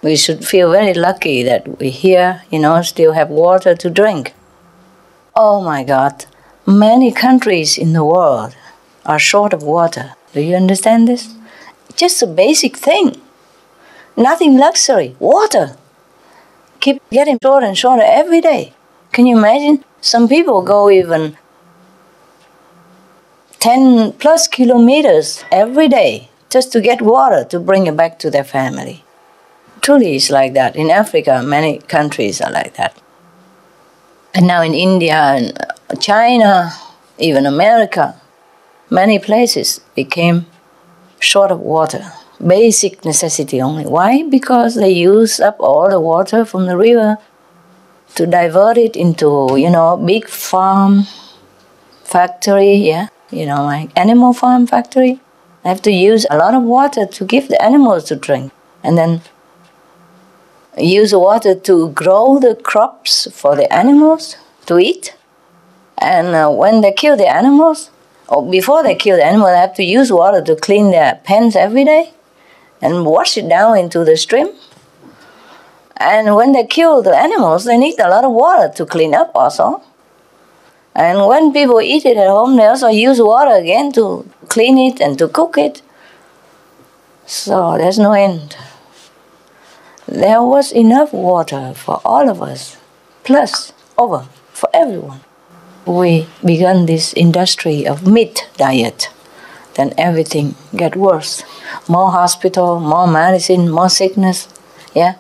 We should feel very lucky that we here, still have water to drink. Oh my God, many countries in the world are short of water. Do you understand this? Just a basic thing. Nothing luxury, water. Keep getting shorter and shorter every day. Can you imagine? Some people go even 10 plus kilometers every day just to get water to bring it back to their family. Truly it's like that. In Africa, many countries are like that. And now in India and China, even America, many places became short of water. Basic necessity only. Why? Because they use up all the water from the river to divert it into, big farm, factory, like animal farm factory. They have to use a lot of water to give the animals to drink. And then use the water to grow the crops for the animals to eat. And when they kill the animals, or before they kill the animal, they have to use water to clean their pens every day and wash it down into the stream. And when they kill the animals, they need a lot of water to clean up also. And when people eat it at home, they also use water again to clean it and to cook it. So there's no end. There was enough water for all of us, plus over for everyone. We began this industry of meat diet, then everything get worse. More hospital, more medicine, more sickness,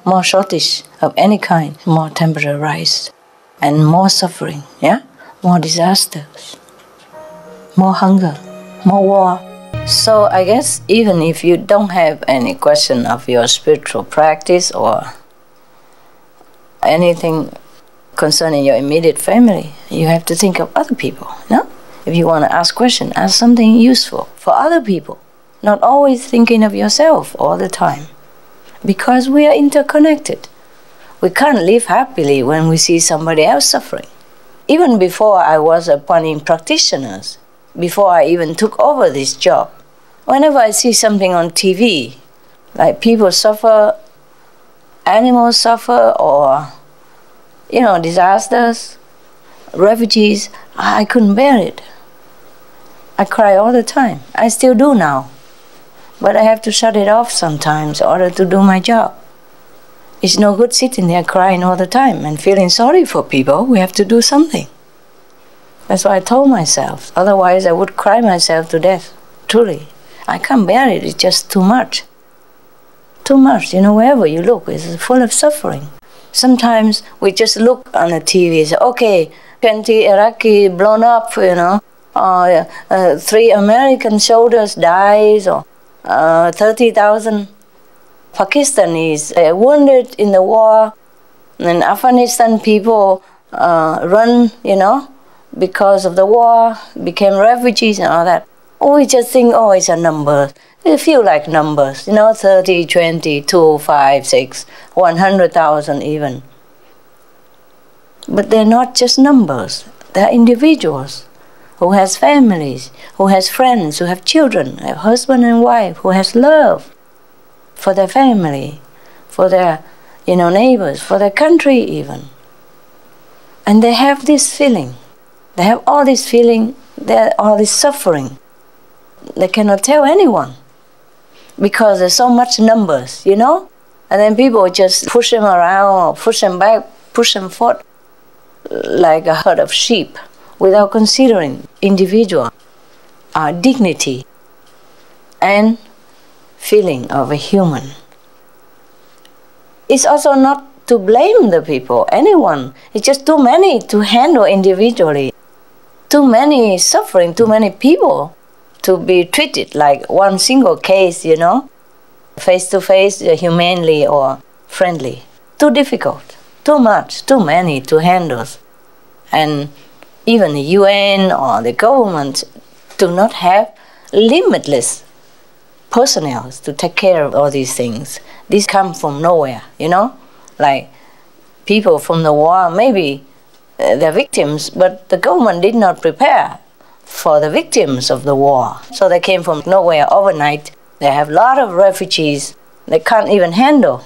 more shortage of any kind, more temperature rise, and more suffering, more disasters, more hunger, more war. So I guess even if you don't have any question of your spiritual practice or anything concerning your immediate family, you have to think of other people, no? If you want to ask questions, ask something useful for other people, not always thinking of yourself all the time. Because we are interconnected. We can't live happily when we see somebody else suffering. Even before I was appointing practitioners, before I even took over this job, whenever I see something on TV, like people suffer, animals suffer, or, disasters, refugees, I couldn't bear it. I cry all the time. I still do now. But I have to shut it off sometimes in order to do my job. It's no good sitting there crying all the time and feeling sorry for people. We have to do something. That's why I told myself. Otherwise, I would cry myself to death. Truly. I can't bear it. It's just too much. Too much. Wherever you look, it's full of suffering. Sometimes we just look on the TV and say, okay, 20 Iraqi blown up, 3 American soldiers dies, or 30,000 Pakistanis wounded in the war, and Afghanistan people run, because of the war, became refugees and all that. We just think, it's a number. They feel like numbers, 30, 20, 2, 5, 6, 100,000 even. But they're not just numbers. They're individuals who has families, who has friends, who have children, have husband and wife, who has love for their family, for their, neighbors, for their country even. And they have this feeling. They have all this feeling, all this suffering. They cannot tell anyone because there's so much numbers, And then people just push them around, or push them back, push them forth like a herd of sheep without considering individual dignity and feeling of a human. It's also not to blame the people, anyone. It's just too many to handle individually. Too many suffering, too many people to be treated like one single case, face to face, humanely or friendly. Too difficult, too much, too many to handle. And even the UN or the government do not have limitless personnel to take care of all these things. These come from nowhere, Like people from the war, maybe they're victims, but the government did not prepare for the victims of the war. So they came from nowhere overnight. They have a lot of refugees they can't even handle,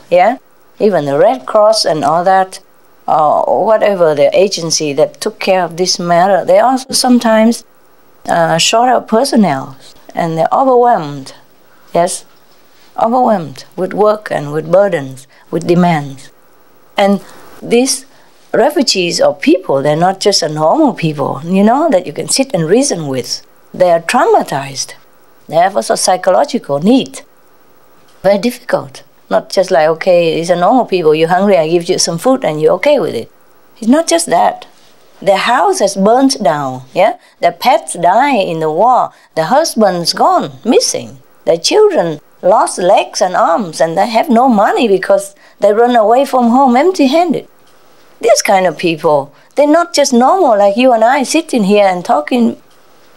even the Red Cross and all that, or whatever the agency that took care of this matter, they also sometimes short of personnel, and they're overwhelmed, yes, overwhelmed with work and with burdens, with demands. And these refugees or people, they're not just a normal people, you know, that you can sit and reason with. They are traumatized. They have also psychological need. Very difficult. Not just like, okay, these are normal people, you're hungry, I give you some food and you're okay with it. It's not just that. Their house has burnt down, yeah? Their pets die in the war. Their husband's gone, missing. Their children lost legs and arms, and they have no money because they run away from home empty-handed. These kind of people, they're not just normal like you and I sitting here and talking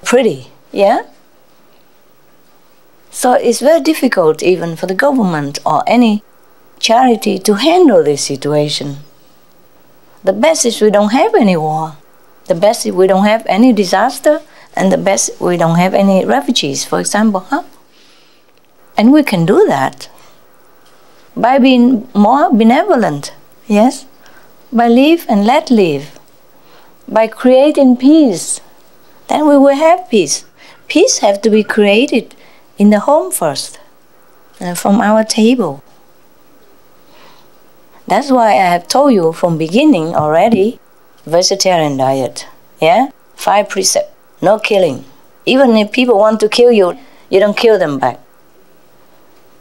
pretty, yeah? So it's very difficult even for the government or any charity to handle this situation. The best is we don't have any war. The best is we don't have any disaster. And the best we don't have any refugees, for example. Huh? And we can do that by being more benevolent, yes? By live and let live. By creating peace. Then we will have peace. Peace has to be created in the home first, from our table. That's why I have told you from beginning already, vegetarian diet, yeah? 5 precepts, no killing. Even if people want to kill you, you don't kill them back.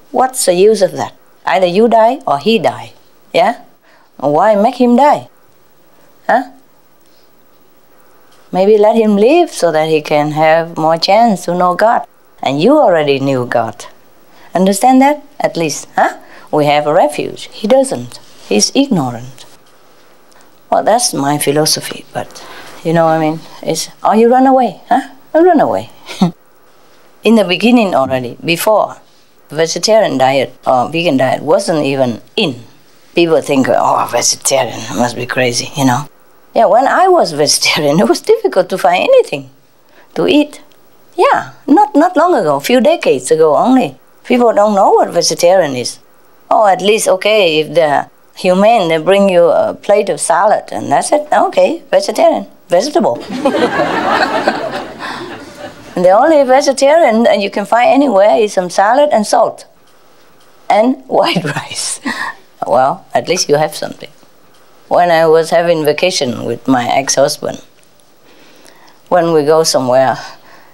What's the use of that? Either you die or he die, yeah? Why make him die? Huh? Maybe let him live so that he can have more chance to know God. And you already knew God. Understand that? At least, huh? We have a refuge. He doesn't. He's ignorant. Well, that's my philosophy, but you know what I mean? It's, oh, you run away, huh? Run away. In the beginning already, before, vegetarian diet or vegan diet wasn't even in. People think, oh, vegetarian must be crazy, you know? Yeah, when I was vegetarian, it was difficult to find anything to eat. Yeah, not long ago, a few decades ago only. People don't know what vegetarian is. Oh, at least, okay, if they're humane, they bring you a plate of salad, and that's it. Okay, vegetarian, vegetable. And the only vegetarian that you can find anywhere is some salad and salt. And white rice. Well, at least you have something. When I was having vacation with my ex-husband, when we go somewhere,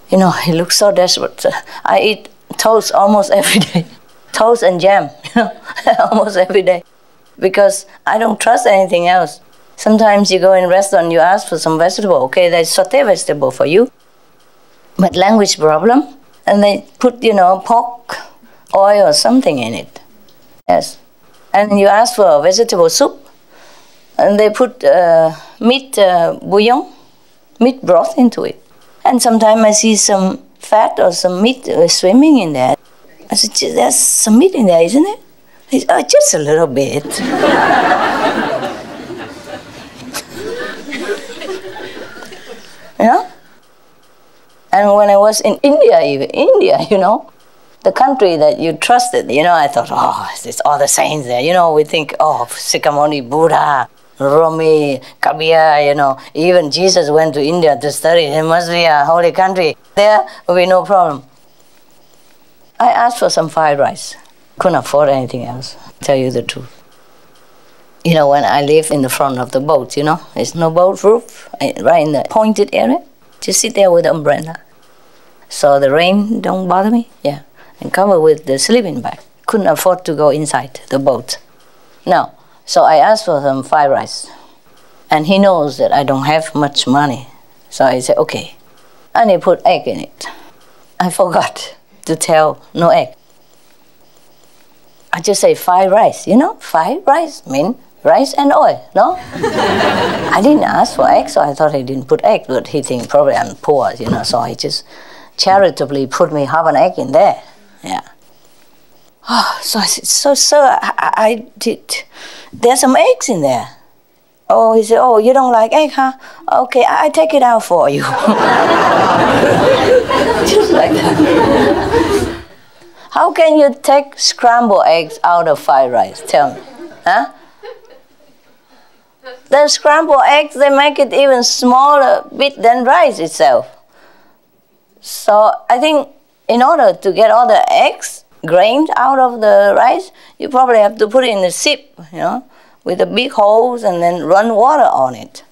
you know, he looks so desperate. I eat toast almost every day. Toast and jam, you know, almost every day. Because I don't trust anything else. Sometimes you go in a restaurant, you ask for some vegetable. Okay, they saute vegetable for you. But language problem. And they put, you know, pork, oil or something in it. Yes. And you ask for a vegetable soup. And they put meat bouillon, meat broth into it. And sometimes I see some fat or some meat swimming in there. I said, there's some meat in there, isn't it? He said, oh, just a little bit. You know? And when I was in India, even India, you know, the country that you trusted, you know, I thought, oh, it's all the saints there. You know, we think, oh, Sikhamuni, Buddha, Rumi, Kabir, you know, even Jesus went to India to study. It must be a holy country. There will be no problem. I asked for some fried rice. Couldn't afford anything else, tell you the truth. You know, when I live in the front of the boat, you know, there's no boat roof, right in the pointed area. Just sit there with the umbrella. So the rain don't bother me, yeah. And cover with the sleeping bag. Couldn't afford to go inside the boat. No. So I asked for some fried rice. And he knows that I don't have much money. So I said, okay. And he put egg in it. I forgot to tell no egg. I just say fried rice, you know? Fried rice means rice and oil, no? I didn't ask for egg, so I thought he didn't put egg. But he think probably I'm poor, you know, so he just charitably put me half an egg in there. Yeah. Oh, so I said, so sir, I did, there's some eggs in there. Oh, he said, oh, you don't like egg, huh? Okay, I take it out for you. Just like that. How can you take scrambled eggs out of fried rice? Tell me. Huh? The scrambled eggs, they make it even smaller bit than rice itself. So I think in order to get all the eggs grained out of the rice, you probably have to put it in a sieve, with the big holes, and then run water on it.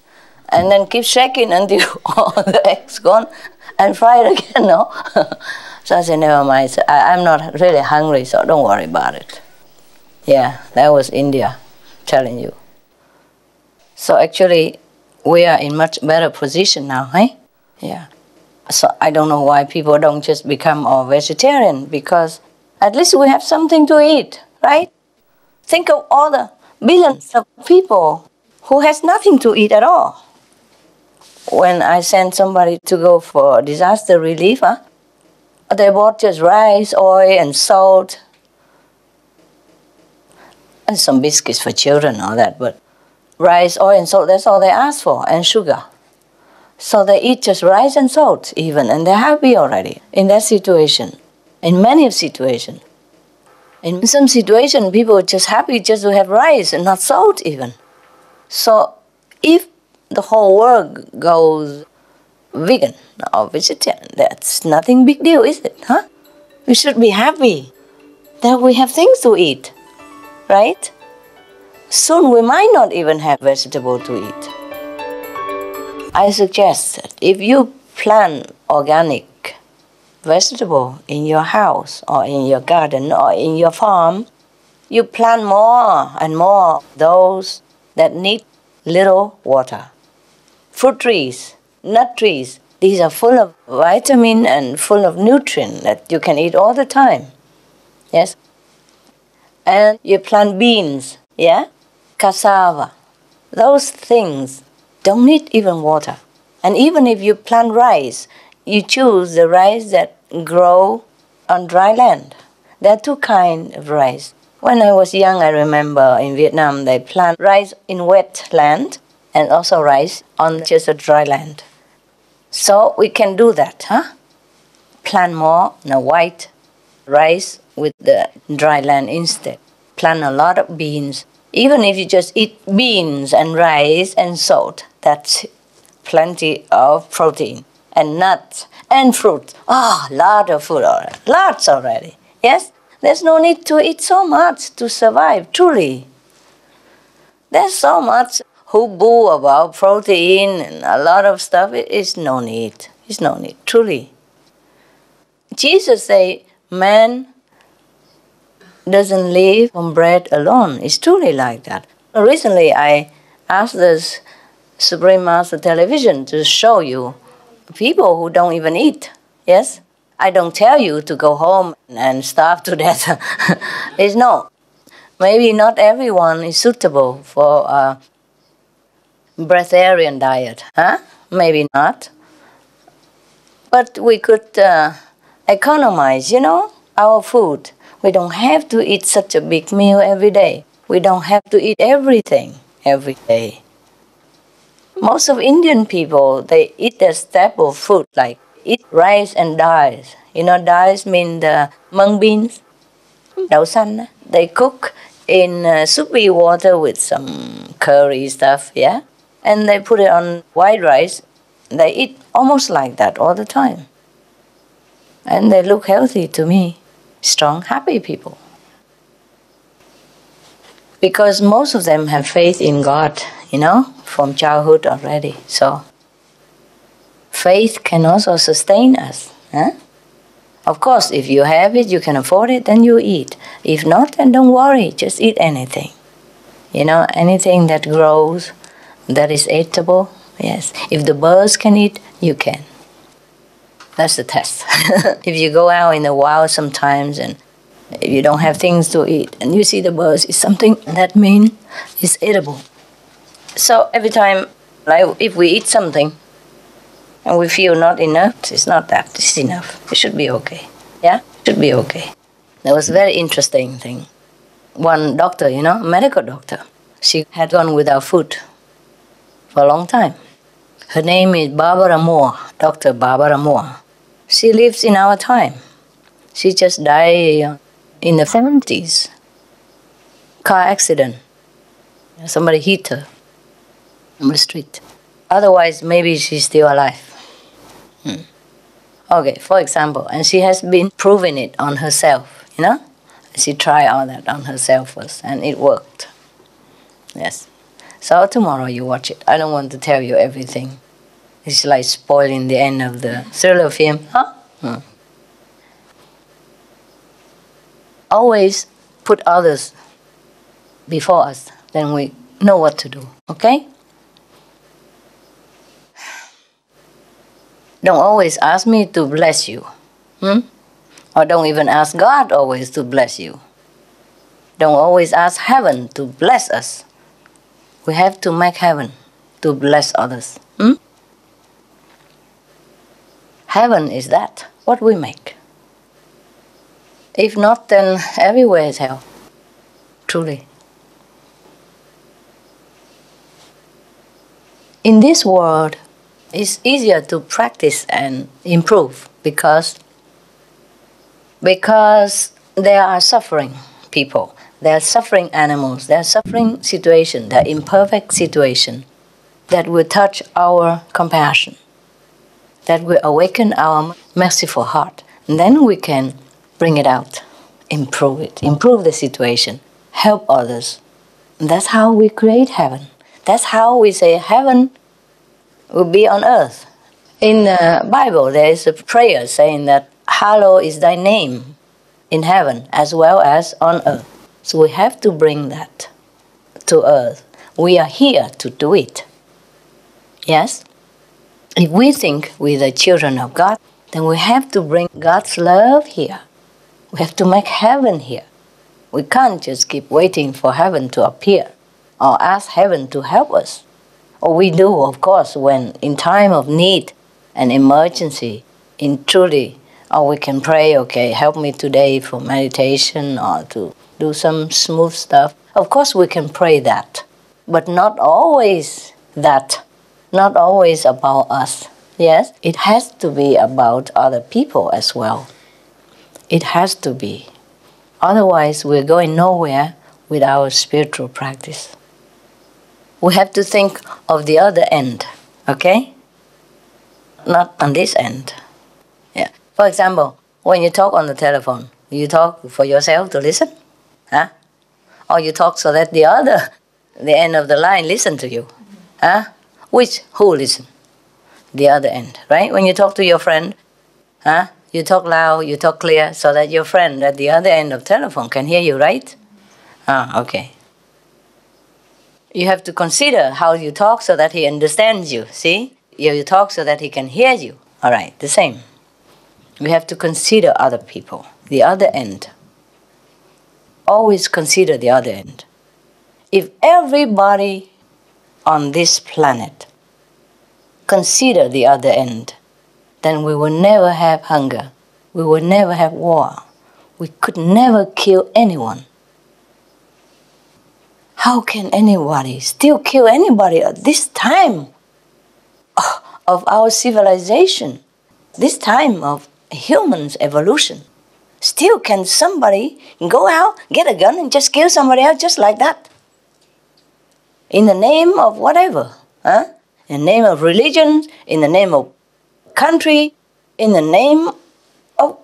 And then keep shaking until all the eggs gone, and fry it again, no? So I said, never mind, I'm not really hungry, so don't worry about it. Yeah, that was India, telling you. So actually, we are in much better position now, eh? Yeah. So I don't know why people don't just become all vegetarian, because at least we have something to eat, right? Think of all the billions of people who has nothing to eat at all. When I sent somebody to go for disaster relief, they bought just rice, oil, and salt, and some biscuits for children, all that, but rice, oil, and salt, that's all they asked for, and sugar. So they eat just rice and salt even, and they're happy already in that situation, in many situations. In some situations, people are just happy just to have rice and not salt even. So if the whole world goes vegan or vegetarian, that's nothing big deal, is it? Huh? We should be happy that we have things to eat, right? Soon we might not even have vegetable to eat. I suggest that if you plant organic vegetable in your house or in your garden or in your farm, you plant more and more those that need little water. Fruit trees, nut trees, these are full of vitamin and full of nutrient that you can eat all the time. Yes? And you plant beans, yeah? Cassava. Those things don't need even water. And even if you plant rice, you choose the rice that grow on dry land. There are two kinds of rice. When I was young, I remember in Vietnam, they plant rice in wet land and also rice on just a dry land. So we can do that, huh? Plant more white rice with the dry land instead. Plant a lot of beans. Even if you just eat beans and rice and salt, that's plenty of protein. And nuts and fruit. Oh, lot of food already. Lots already. Yes? There's no need to eat so much to survive, truly. There's so much hoopoo about protein and a lot of stuff. It is no need. It's no need, truly. Jesus said, man doesn't live on bread alone. It's truly like that. Recently, I asked the Supreme Master Television to show you people who don't even eat. Yes? I don't tell you to go home and starve to death. It's no. Maybe not everyone is suitable for a breatharian diet. Huh? Maybe not. But we could economize, our food. We don't have to eat such a big meal every day. We don't have to eat everything every day. Most of Indian people, they eat their staple food, like eat rice and dals. Dals mean the mung beans, đậu xanh. They cook in soupy water with some curry stuff, yeah? And they put it on white rice. They eat almost like that all the time. And they look healthy to me. Strong, happy people. Because most of them have faith in God, from childhood already. So faith can also sustain us. Huh? Of course, if you have it, you can afford it, then you eat. If not, then don't worry, just eat anything. Anything that grows, that is eatable, yes. If the birds can eat, you can. That's the test. If you go out in the wild sometimes and if you don't have things to eat and you see the birds, it's something that means it's edible. So every time, like if we eat something and we feel not enough, it's not that, it's enough. It should be okay. Yeah? It should be okay. That was a very interesting thing. One doctor, medical doctor, she had gone without food for a long time. Her name is Barbara Moore, Dr. Barbara Moore. She lives in our time. She just died in the 70s. Car accident. Somebody hit her on the street. Otherwise, maybe she's still alive. Okay, for example, and she has been proving it on herself, you know? She tried all that on herself first, and it worked. Yes. So tomorrow you watch it. I don't want to tell you everything. It's like spoiling the end of the thriller film. Huh? Always put others before us, then we know what to do, okay? Don't always ask me to bless you. Or don't even ask God always to bless you. Don't always ask heaven to bless us. We have to make heaven to bless others. Heaven is that, what we make. If not, then everywhere is hell. Truly. In this world, it's easier to practice and improve because there are suffering people, there are suffering animals, there are suffering situations, there are imperfect situations that will touch our compassion, that will awaken our merciful heart. And then we can bring it out, improve it, improve the situation, help others. And that's how we create heaven. That's how we say heaven will be on earth. In the Bible, there is a prayer saying that, hallowed is thy name in heaven as well as on earth. So we have to bring that to earth. We are here to do it. Yes? If we think we're the children of God, then we have to bring God's love here. We have to make heaven here. We can't just keep waiting for heaven to appear or ask heaven to help us. Or we do, of course, when in time of need and emergency, in truly, or we can pray, okay, help me today for meditation or to do some smooth stuff. Of course, we can pray that, but not always that, not always about us. Yes, it has to be about other people as well. It has to be. Otherwise, we're going nowhere with our spiritual practice. We have to think of the other end, okay? Not on this end. Yeah. For example, when you talk on the telephone, you talk for yourself to listen? Huh? Or you talk so that the end of the line listen to you? Huh? Who listen? The other end, right? When you talk to your friend, huh? You talk loud, you talk clear, so that your friend at the other end of the telephone can hear you, right? Okay. You have to consider how you talk so that he understands you, see? You talk so that he can hear you. All right, the same. We have to consider other people, the other end. Always consider the other end. If everybody on this planet consider the other end, then we will never have hunger. We will never have war. We could never kill anyone. How can anybody still kill anybody at this time of our civilization, this time of humans' evolution? Still can somebody go out, get a gun and just kill somebody else just like that? In the name of whatever, huh? In the name of religion, in the name of country, in the name of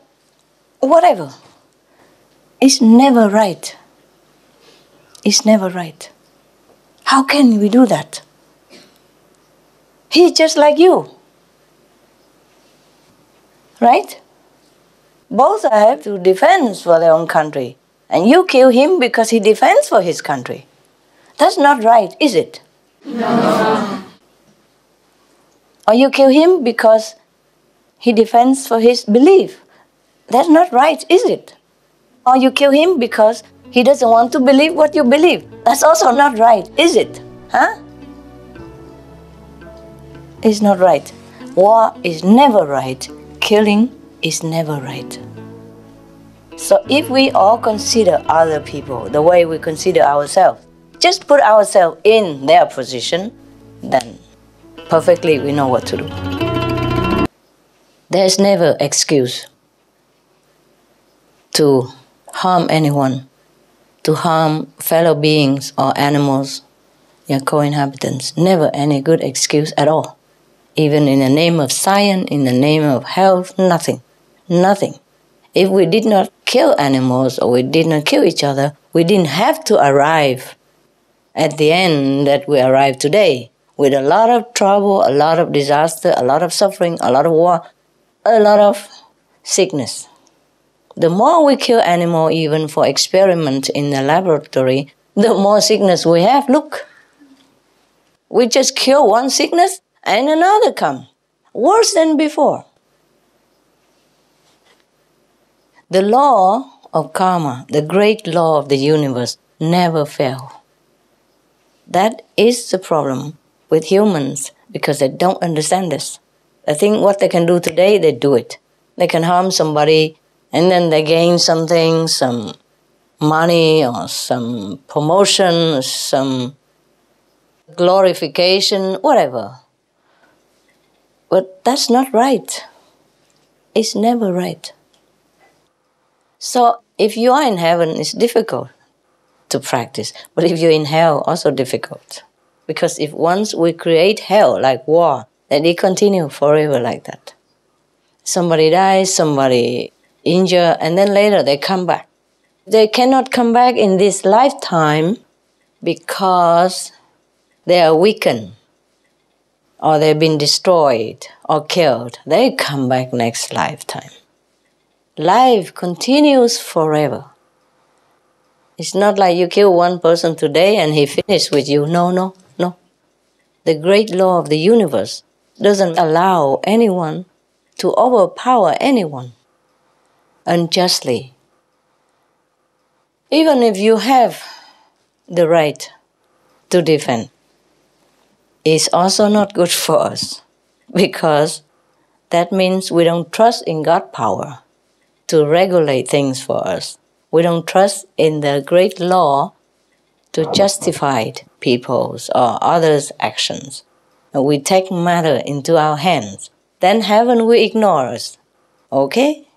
whatever. It's never right. It's never right. How can we do that? He's just like you. Right? Both have to defend for their own country. And you kill him because he defends for his country. That's not right, is it? No. Or you kill him because he defends for his belief. That's not right, is it? Or you kill him because he doesn't want to believe what you believe. That's also not right, is it? Huh? It's not right. War is never right. Killing is never right. So if we all consider other people the way we consider ourselves, just put ourselves in their position, then perfectly we know what to do. There's never excuse to harm anyone, to harm fellow beings or animals your co-inhabitants. Never any good excuse at all. Even in the name of science, in the name of health, nothing. Nothing. If we did not kill animals or we did not kill each other, we didn't have to arrive at the end that we arrive today, with a lot of trouble, a lot of disaster, a lot of suffering, a lot of war, a lot of sickness. The more we kill animals, even for experiment in the laboratory, the more sickness we have. Look, we just kill one sickness and another come, worse than before. The law of karma, the great law of the universe, never fail. That is the problem with humans, because they don't understand this. They think what they can do today, they do it. They can harm somebody, and then they gain something, some money or some promotion, some glorification, whatever. But that's not right. It's never right. So if you are in heaven, it's difficult to practice. But if you're in hell, also difficult. Because if once we create hell, like war, then it continues forever like that. Somebody dies, somebody injured, and then later they come back. They cannot come back in this lifetime because they are weakened, or they've been destroyed or killed. They come back next lifetime. Life continues forever. It's not like you kill one person today and he finished with you. No, no, no. The great law of the universe doesn't allow anyone to overpower anyone unjustly. Even if you have the right to defend, it's also not good for us, because that means we don't trust in God's power to regulate things for us. We don't trust in the great law to justify people's or others' actions. And we take matter into our hands. Then heaven will ignore us. Okay?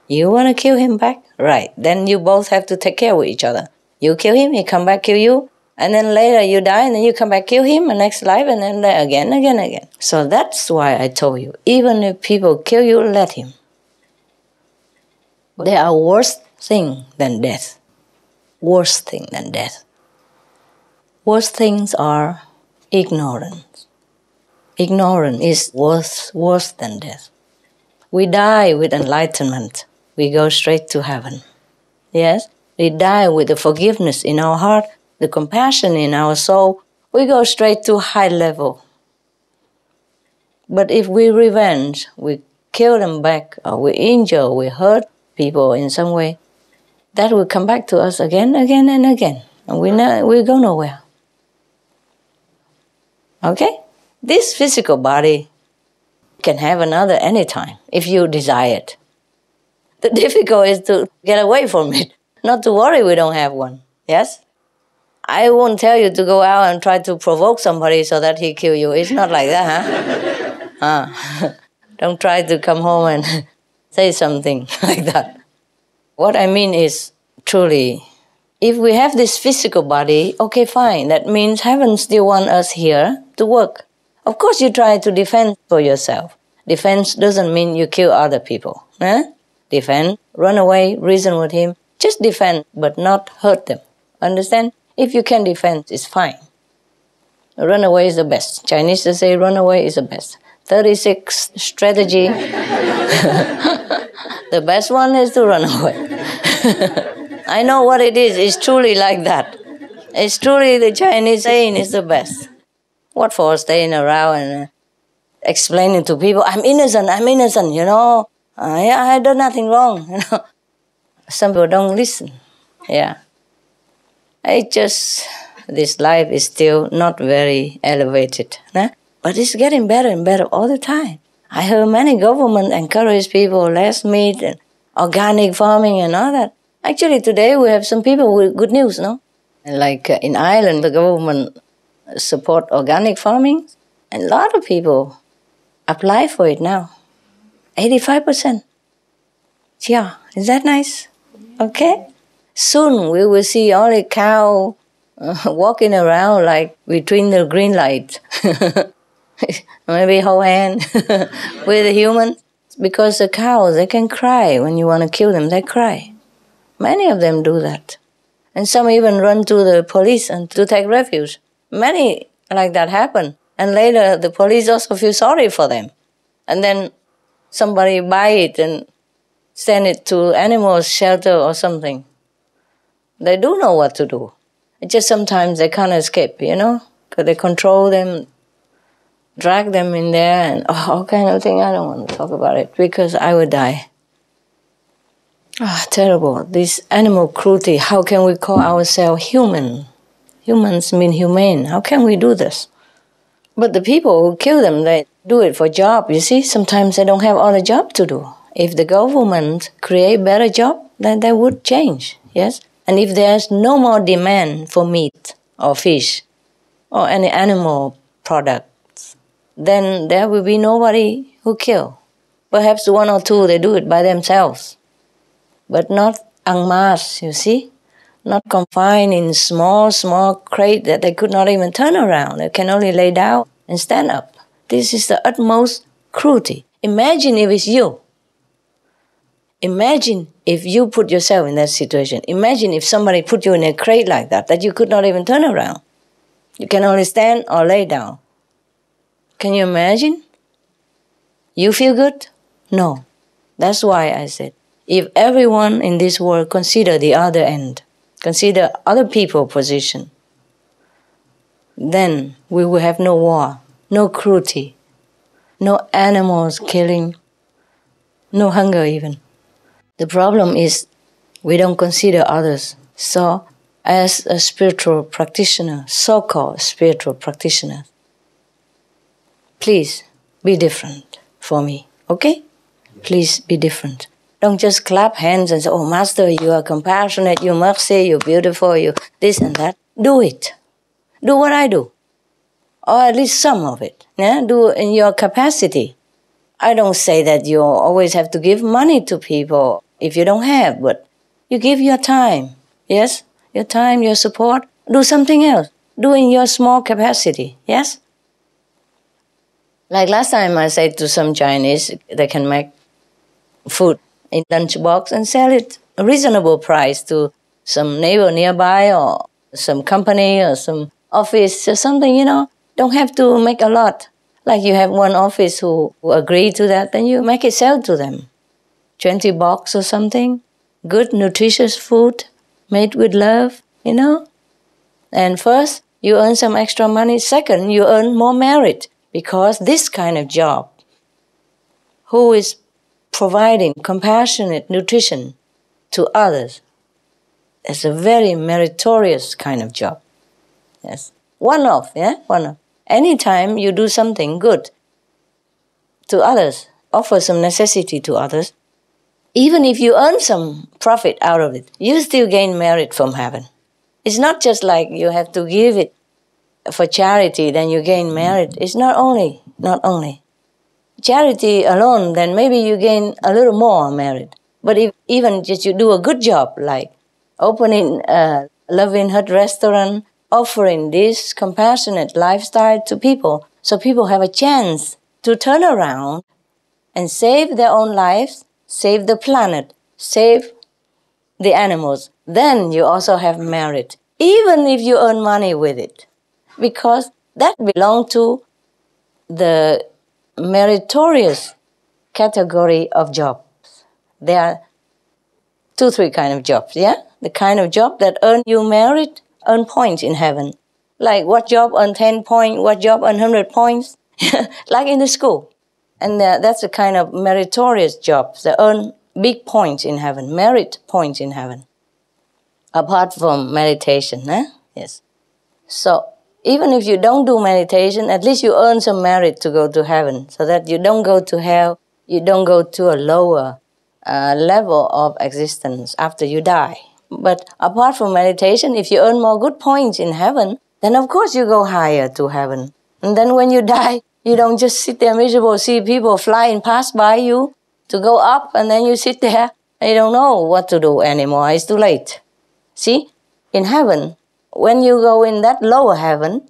You want to kill him back? Right. Then you both have to take care of each other. You kill him, he come back, kill you. And then later you die, and then you come back, kill him, and next life, and then again. So that's why I told you, even if people kill you, let him. There are worse things than death. Worse thing than death. Worst things are ignorance. Ignorance is worse than death. We die with enlightenment. We go straight to heaven. Yes? We die with the forgiveness in our heart, the compassion in our soul. We go straight to high level. But if we revenge, we kill them back, or we injure, we hurt people in some way, that will come back to us again and again. And we go nowhere. Okay? This physical body can have another anytime if you desire it. The difficult is to get away from it, not to worry we don't have one. Yes? I won't tell you to go out and try to provoke somebody so that he kill you. It's not like that, huh? Don't try to come home and say something like that. What I mean is, truly, if we have this physical body, okay, fine. That means heaven still wants us here to work. Of course, you try to defend for yourself. Defense doesn't mean you kill other people. Defend, run away, reason with him. Just defend, but not hurt them. Understand? If you can defend, it's fine. Run away is the best. Chinese say run away is the best. 36 strategy. The best one is to run away. I know what it is. It's truly like that. It's truly the Chinese saying is the best. What for staying around and explaining to people, I'm innocent, you know. I done nothing wrong, you know. Some people don't listen. Yeah. This life is still not very elevated. But it's getting better and better all the time. I heard many governments encourage people, less meat and organic farming and all that. Actually, today we have some people with good news, no? Like in Ireland, the government support organic farming, and a lot of people apply for it now. 85%. Yeah, is that nice? Okay. Soon we will see only cow walking around like between the green light. Maybe hold hand with a human. Because the cows, they can cry when you want to kill them, they cry. Many of them do that. And some even run to the police and to take refuge. Many like that happen. And later the police also feel sorry for them. And then somebody buy it and send it to animal shelter or something. They do know what to do. It's just sometimes they can't escape, because they control them, drag them in there, and all kind of thing. I don't want to talk about it because I would die. Terrible. This animal cruelty. How can we call ourselves human? Humans mean humane. How can we do this? But the people who kill them, they do it for job. You see, sometimes they don't have other job to do. If the government create better job, then they would change. Yes. And if there's no more demand for meat or fish or any animal products, then there will be nobody who kill. Perhaps one or two, they do it by themselves. But not en masse, you see? Not confined in small crate that they could not even turn around. They can only lay down and stand up. This is the utmost cruelty. Imagine if it's you. Imagine if you put yourself in that situation. Imagine if somebody put you in a crate like that you could not even turn around. You can only stand or lay down. Can you imagine? You feel good? No. That's why I said, if everyone in this world consider the other end, consider other people's position, then we will have no war, no cruelty, no animals killing, no hunger even. The problem is we don't consider others. So as a spiritual practitioner, so-called spiritual practitioner, please be different for me, okay? Please be different. Don't just clap hands and say, oh, Master, you are compassionate, you mercy, you're beautiful, you this and that. Do it. Do what I do. Or at least some of it. Yeah? Do in your capacity. I don't say that you always have to give money to people if you don't have, but you give your time. Yes? Your time, your support. Do something else. Do in your small capacity. Yes? Like last time I said to some Chinese, they can make food in lunchbox and sell it a reasonable price to some neighbor nearby or some company or some office or something, Don't have to make a lot. Like you have one office who agree to that, then you make it sell to them. 20 bucks or something. Good, nutritious food made with love, And first, you earn some extra money. Second, you earn more merit because this kind of job, who is providing compassionate nutrition to others, is a very meritorious kind of job. Yes. One of. Anytime you do something good to others, offer some necessity to others, even if you earn some profit out of it, you still gain merit from heaven. It's not just like you have to give it for charity, then you gain merit. It's not only. Charity alone, then maybe you gain a little more merit. But if even just you do a good job, like opening a loving hut restaurant, offering this compassionate lifestyle to people, so people have a chance to turn around and save their own lives, save the planet, save the animals, then you also have merit, even if you earn money with it, because that belongs to the meritorious category of jobs. There are 2-3 kind of jobs, The kind of job that earn you merit, earn points in heaven. Like what job earn 10 points, what job earn 100 points, like in the school. And that's the kind of meritorious jobs that earn big points in heaven, merit points in heaven. Apart from meditation, Yes. So even if you don't do meditation, at least you earn some merit to go to heaven, so that you don't go to hell, you don't go to a lower level of existence after you die. But apart from meditation, if you earn more good points in heaven, then of course you go higher to heaven. And then when you die, you don't just sit there miserable, see people flying past by you to go up, and then you sit there and you don't know what to do anymore. It's too late. See, in heaven, when you go in that lower heaven,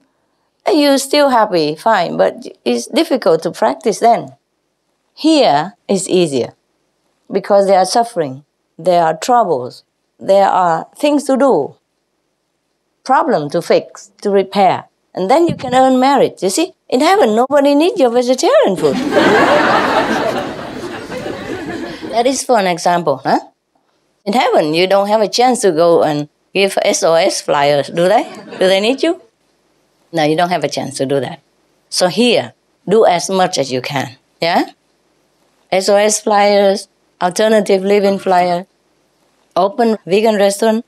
you're still happy, fine, but it's difficult to practice then. Here is easier because there are suffering, there are troubles, there are things to do, problem to fix, to repair, and then you can earn merit. You see, in heaven, nobody needs your vegetarian food. That is for an example, huh? In heaven, you don't have a chance to go and give SOS flyers, do they? Do they need you? No, you don't have a chance to do that. So here, do as much as you can, yeah? SOS flyers, alternative living flyer, open vegan restaurant,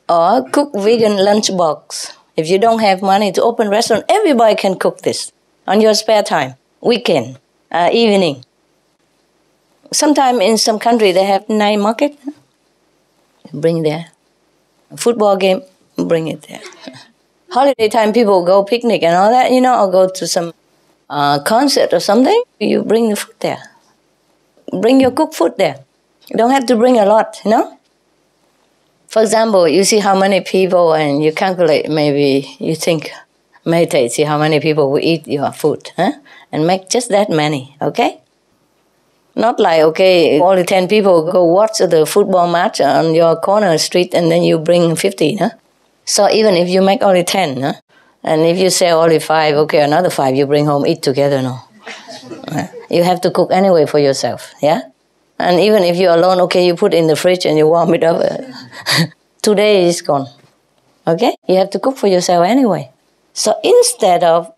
or cook vegan lunchbox. If you don't have money to open restaurant, everybody can cook this on your spare time, weekend, evening. Sometime in some country they have night market. Bring there. A football game, bring it there. Holiday time, people go picnic and all that, or go to some concert or something. You bring the food there. Bring your cooked food there. You don't have to bring a lot, For example, you see how many people and you calculate, maybe you think, meditate, see how many people will eat your food, and make just that many, okay? Not like, okay, only 10 people go watch the football match on your corner street and then you bring 50, So even if you make only 10, and if you sell only 5, okay, another 5 you bring home, eat together, no. You have to cook anyway for yourself, yeah? And even if you're alone, okay, you put in the fridge and you warm it up. 2 days is gone, okay? You have to cook for yourself anyway. So instead of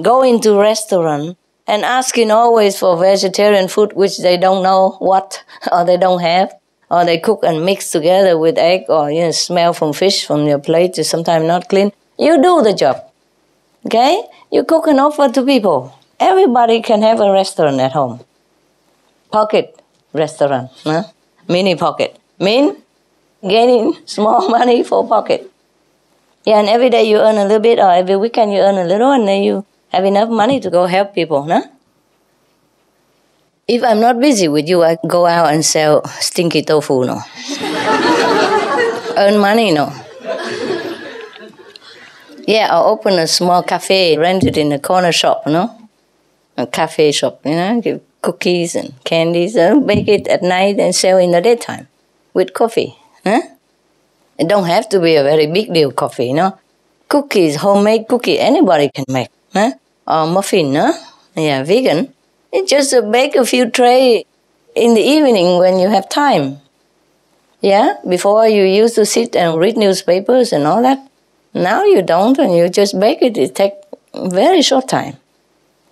going to restaurant and asking always for vegetarian food, which they don't know what, or they don't have, or they cook and mix together with egg, or smell from fish from your plate is sometimes not clean. You do the job, okay? You cook and offer to people. Everybody can have a restaurant at home. Pocket restaurant, mini pocket. Mean gaining small money for pocket. Yeah, and every day you earn a little bit, or every weekend you earn a little, and then you have enough money to go help people, If I'm not busy with you, I go out and sell stinky tofu, no? Earn money, no? Yeah, I'll open a small cafe, rent it in a corner shop, A cafe shop, give cookies and candies, bake it at night and sell in the daytime with coffee, It don't have to be a very big deal coffee, Cookies, homemade cookie, anybody can make, Or muffin, Yeah, vegan. You just bake a few trays in the evening when you have time. Yeah, before you used to sit and read newspapers and all that. Now you don't, and you just bake it. It takes very short time.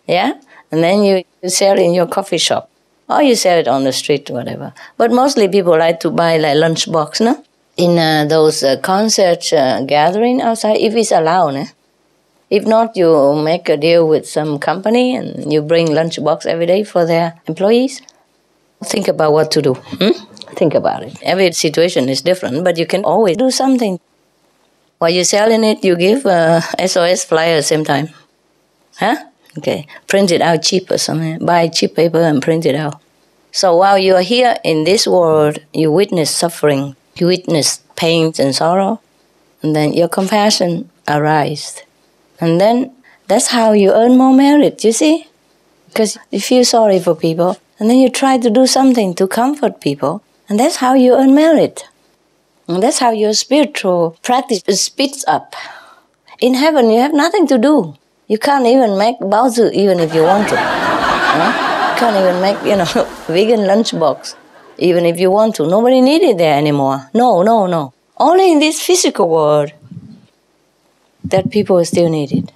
Yeah, and then you sell it in your coffee shop. Or you sell it on the street, whatever. But mostly people like to buy like lunchbox, In those concert gathering outside, if it's allowed, If not, you make a deal with some company and you bring lunchbox every day for their employees. Think about what to do. Think about it. Every situation is different, but you can always do something. While you're selling it, you give SOS flyer at the same time. Okay. Print it out cheap or something. Buy cheap paper and print it out. So while you are here in this world, you witness suffering, you witness pain and sorrow, and then your compassion arises. And then that's how you earn more merit, you see? Because you feel sorry for people, and then you try to do something to comfort people, and that's how you earn merit. And that's how your spiritual practice speeds up. In heaven, you have nothing to do. You can't even make baozi even if you want to. You can't even make, vegan lunchbox even if you want to. Nobody needs it there anymore. No. Only in this physical world that people still need it.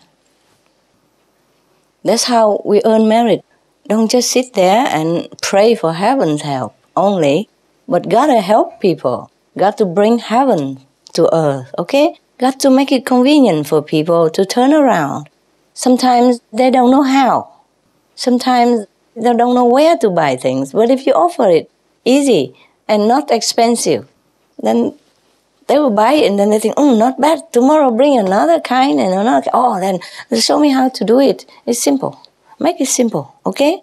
That's how we earn merit. Don't just sit there and pray for heaven's help only, but gotta help people. Got to bring heaven to earth, okay? Got to make it convenient for people to turn around. Sometimes they don't know how. Sometimes they don't know where to buy things. But if you offer it easy and not expensive, then they will buy it and then they think, not bad. Tomorrow bring another kind and another. Then show me how to do it. It's simple. Make it simple, okay?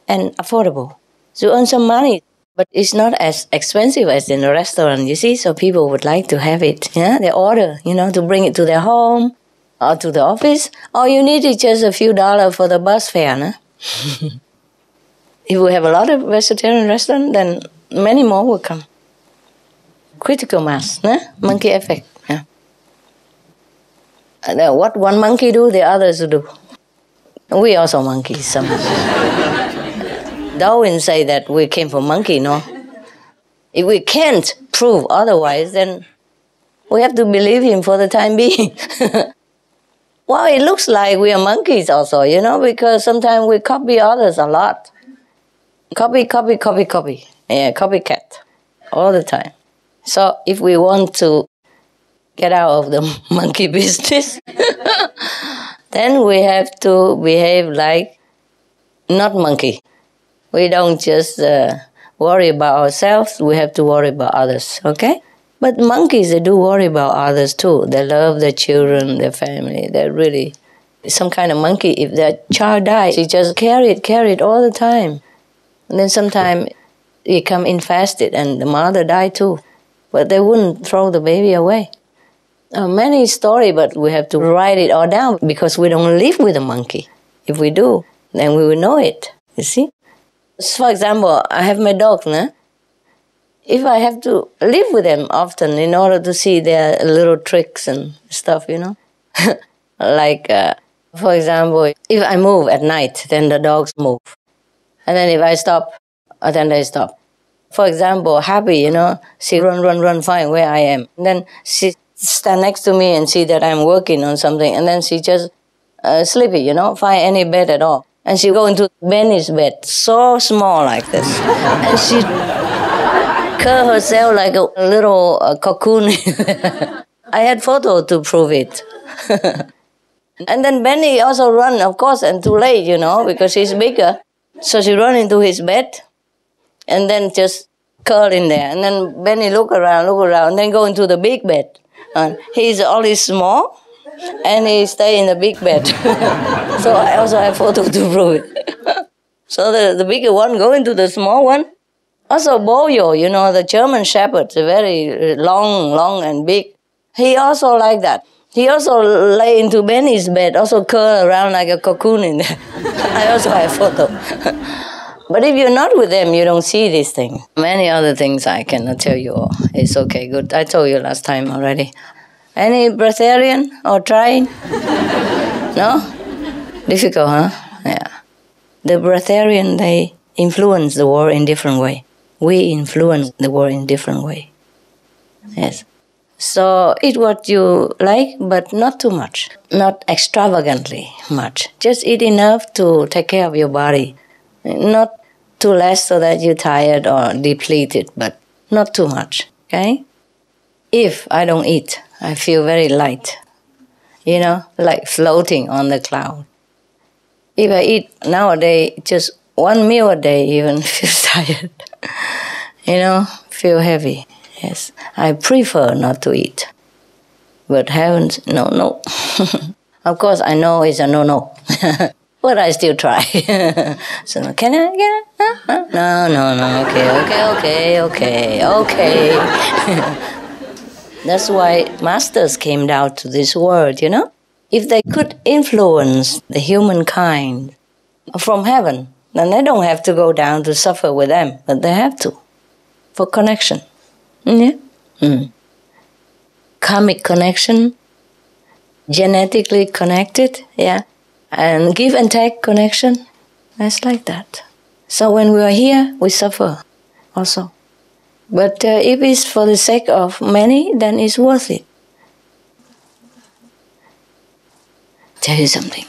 And affordable. So earn some money. But it's not as expensive as in a restaurant, you see, so people would like to have it. Yeah? They order, to bring it to their home or to the office. All you need is just a few dollars for the bus fare. No? If we have a lot of vegetarian restaurants, then many more will come. Critical mass, no? Monkey effect. Yeah. What one monkey do, the others do. We also monkeys somehow. Darwin say that we came from monkey, no? If we can't prove otherwise, then we have to believe him for the time being. Well, it looks like we are monkeys also, because sometimes we copy others a lot. Copy. Yeah, copycat all the time. So if we want to get out of the monkey business, then we have to behave like not monkey. We don't just worry about ourselves, we have to worry about others, okay? But monkeys, they do worry about others too. They love their children, their family. They're really some kind of monkey. If their child dies, they just carry it all the time. And then sometimes it come infested and the mother died too. But they wouldn't throw the baby away. Many stories, but we have to write it all down because we don't live with a monkey. If we do, then we will know it, you see? For example, I have my dog, no? If I have to live with them often in order to see their little tricks and stuff, like, for example, if I move at night, then the dogs move. And then if I stop, then they stop. For example, Happy, she run, find where I am. And then she stand next to me and see that I'm working on something. And then she just sleepy, find any bed at all. And she go into Benny's bed, so small like this. And she curl herself like a little cocoon. I had photo to prove it. And then Benny also run, of course, and too late, because she's bigger. So she run into his bed and then just curl in there. And then Benny look around, and then go into the big bed. And he's only small. And he stay in the big bed. So I also have photo to prove it. So the bigger one go into the small one. Also Boyo, the German Shepherd, very long and big. He also like that. He also lay into Benny's bed, also curl around like a cocoon in there. I also have photo. But if you're not with them, you don't see these things. Many other things I cannot tell you all. It's okay, good. I told you last time already. Any breatharian or trying? No? Difficult, huh? Yeah. The breatharian, they influence the world in different way. We influence the world in different way. Yes. So eat what you like, but not too much. Not extravagantly much. Just eat enough to take care of your body. Not too less so that you're tired or depleted, but not too much, okay? If I don't eat, I feel very light, like floating on the cloud. If I eat nowadays, just one meal a day, even feel tired, feel heavy. Yes, I prefer not to eat. But heavens, no. Of course, I know it's a no. But I still try. So, can I get it? No. Okay. That's why masters came down to this world, If they could influence the humankind from heaven, then they don't have to go down to suffer with them, but they have to, for connection. Yeah? Karmic connection, genetically connected, yeah, and give and take connection, that's like that. So when we are here, we suffer also. But if it's for the sake of many, then it's worth it. Tell you something.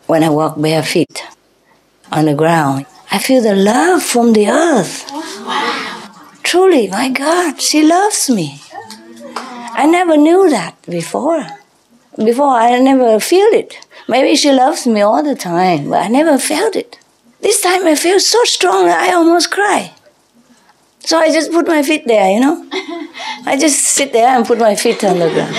When I walk bare feet on the ground, I feel the love from the earth. Wow. Truly, my God, she loves me. I never knew that before. Before, I never feel it. Maybe she loves me all the time, but I never felt it. This time I feel so strong that I almost cry. So I just put my feet there, I just sit there and put my feet on the ground.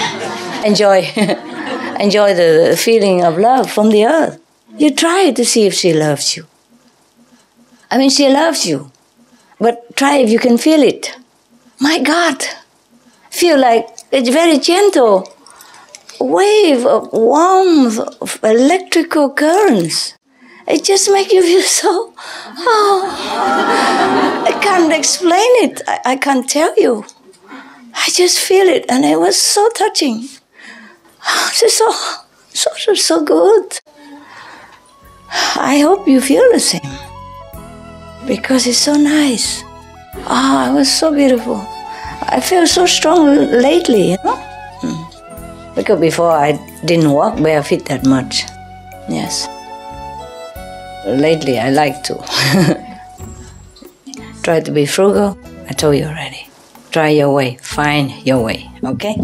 Enjoy the feeling of love from the earth. You try to see if she loves you. I mean, she loves you. But try if you can feel it. My God, feel like it's very gentle wave of warmth, of electrical currents. It just makes you feel so, I can't explain it. I can't tell you. I just feel it, and it was so touching. It's so good. I hope you feel the same, because it's so nice. It was so beautiful. I feel so strong lately, you know? Because before I didn't walk barefoot that much. Yes. Lately I like to. Try to be frugal. I told you already. Try your way. Find your way. Okay?